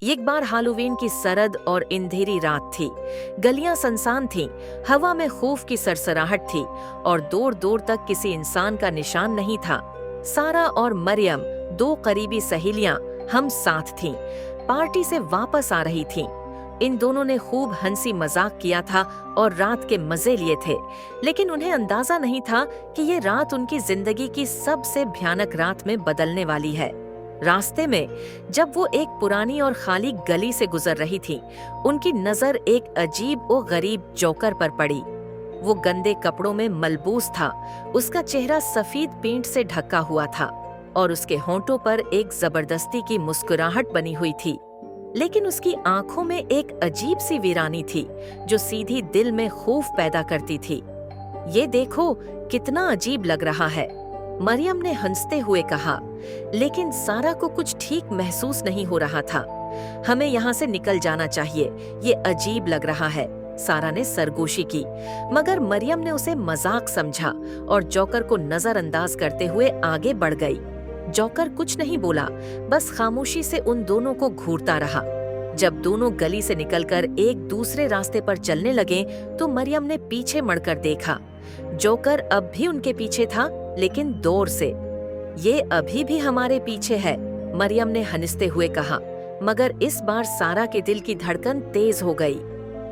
एक बार हालोवीन की सरद और अंधेरी रात थी। गलियां सुनसान थीं, हवा में खौफ की सरसराहट थी और दूर दूर तक किसी इंसान का निशान नहीं था। सारा और मरियम, दो करीबी सहेलियां, हम साथ थीं। पार्टी से वापस आ रही थीं। इन दोनों ने खूब हंसी मजाक किया था और रात के मजे लिए थे, लेकिन उन्हें अंदाजा नहीं था कि ये रात उनकी जिंदगी की सबसे भयानक रात में बदलने वाली है। रास्ते में जब वो एक पुरानी और खाली गली से गुजर रही थी, उनकी नजर एक अजीब और गरीब जोकर पर पड़ी। वो गंदे कपड़ों में मलबूस था, उसका चेहरा सफेद पेंट से ढका हुआ था और उसके होंठों पर एक जबरदस्ती की मुस्कुराहट बनी हुई थी। लेकिन उसकी आंखों में एक अजीब सी वीरानी थी जो सीधी दिल में खौफ पैदा करती थी। ये देखो, कितना अजीब लग रहा है, मरियम ने हंसते हुए कहा। लेकिन सारा को कुछ ठीक महसूस नहीं हो रहा था। हमें यहाँ से निकल जाना चाहिए, ये अजीब लग रहा है, सारा ने सरगोशी की। मगर मरियम ने उसे मजाक समझा और जोकर को नजरअंदाज करते हुए आगे बढ़ गई। जोकर कुछ नहीं बोला, बस खामोशी से उन दोनों को घूरता रहा। जब दोनों गली से निकलकर एक दूसरे रास्ते पर चलने लगे तो मरियम ने पीछे मुड़कर देखा। जोकर अब भी उनके पीछे था, लेकिन दूर से। ये अभी भी हमारे पीछे है, मरियम ने हंसते हुए कहा। मगर इस बार सारा के दिल की धड़कन तेज हो गई।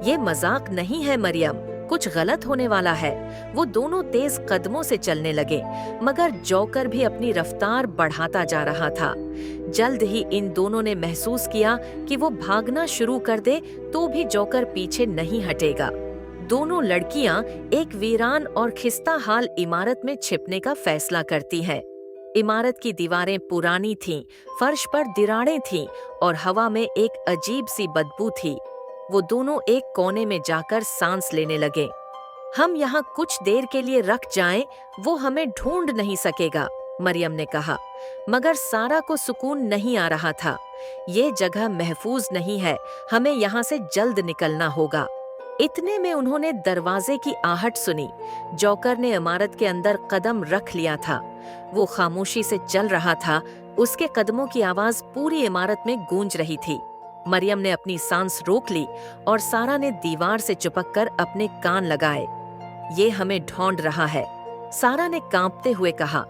ये मजाक नहीं है मरियम, कुछ गलत होने वाला है। वो दोनों तेज कदमों से चलने लगे, मगर जोकर भी अपनी रफ्तार बढ़ाता जा रहा था। जल्द ही इन दोनों ने महसूस किया कि वो भागना शुरू कर दे तो भी जोकर पीछे नहीं हटेगा। दोनों लड़कियां एक वीरान और खिस्ताहाल इमारत में छिपने का फैसला करती हैं। इमारत की दीवारें पुरानी थीं, फर्श पर दीवारें थीं और हवा में एक अजीब सी बदबू थी। वो दोनों एक कोने में जाकर सांस लेने लगे। हम यहाँ कुछ देर के लिए रख जाएं, वो हमें ढूंढ नहीं सकेगा, मरियम ने कहा। मगर सारा को सुकून नहीं आ रहा था। ये जगह महफूज नहीं है, हमें यहाँ से जल्द निकलना होगा। इतने में उन्होंने दरवाजे की आहट सुनी। जोकर ने इमारत के अंदर कदम रख लिया था। वो खामोशी से चल रहा था, उसके कदमों की आवाज पूरी इमारत में गूंज रही थी। मरियम ने अपनी सांस रोक ली और सारा ने दीवार से चिपककर अपने कान लगाए। ये हमें ढूंढ रहा है, सारा ने कांपते हुए कहा।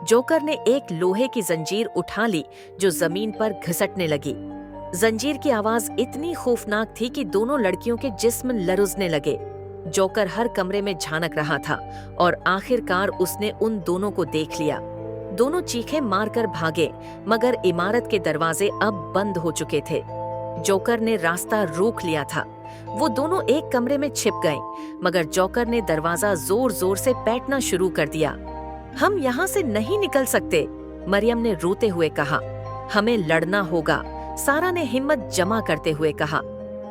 जोकर ने एक लोहे की जंजीर उठा ली जो जमीन पर घिसटने लगी। जंजीर की आवाज इतनी खौफनाक थी कि दोनों लड़कियों के जिस्म लरजने लगे। जोकर हर कमरे में झांक रहा था और आखिरकार उसने उन दोनों को देख लिया। दोनों चीखें मारकर भागे, मगर इमारत के दरवाजे अब बंद हो चुके थे। जोकर ने रास्ता रोक लिया था। वो दोनों एक कमरे में छिप गए, मगर जोकर ने दरवाजा जोर जोर से पीटना शुरू कर दिया। हम यहाँ से नहीं निकल सकते, मरियम ने रोते हुए कहा। हमें लड़ना होगा, सारा ने हिम्मत जमा करते हुए कहा।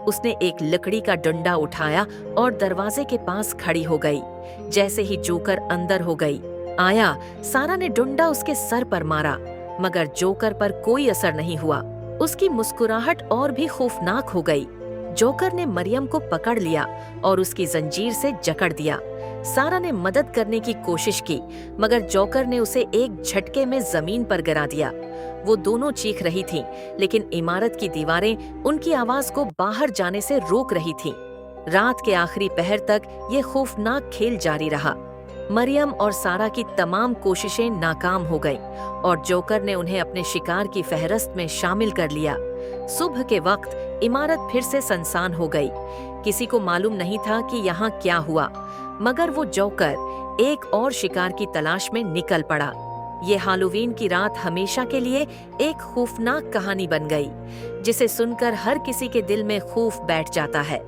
उसने एक लकड़ी का डंडा उठाया और दरवाजे के पास खड़ी हो गई। जैसे ही जोकर अंदर हो गई आया, सारा ने डंडा उसके सर पर मारा, मगर जोकर पर कोई असर नहीं हुआ। उसकी मुस्कुराहट और भी खौफनाक हो गई। जोकर ने मरियम को पकड़ लिया और उसकी जंजीर से जकड़ दिया। सारा ने मदद करने की कोशिश की, मगर जोकर ने उसे एक झटके में जमीन पर गिरा दिया। वो दोनों चीख रही थीं, लेकिन इमारत की दीवारें उनकी आवाज को बाहर जाने से रोक रही थीं। रात के आखिरी पहर तक ये खौफनाक खेल जारी रहा। मरियम और सारा की तमाम कोशिशें नाकाम हो गईं और जोकर ने उन्हें अपने शिकार की फहरिस्त में शामिल कर लिया। सुबह के वक्त इमारत फिर से सुनसान हो गई। किसी को मालूम नहीं था कि यहाँ क्या हुआ, मगर वो जोकर एक और शिकार की तलाश में निकल पड़ा। ये हालोवीन की रात हमेशा के लिए एक खौफनाक कहानी बन गई, जिसे सुनकर हर किसी के दिल में खौफ बैठ जाता है,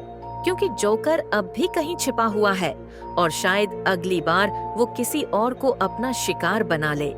क्योंकि जोकर अब भी कहीं छिपा हुआ है और शायद अगली बार वो किसी और को अपना शिकार बना ले।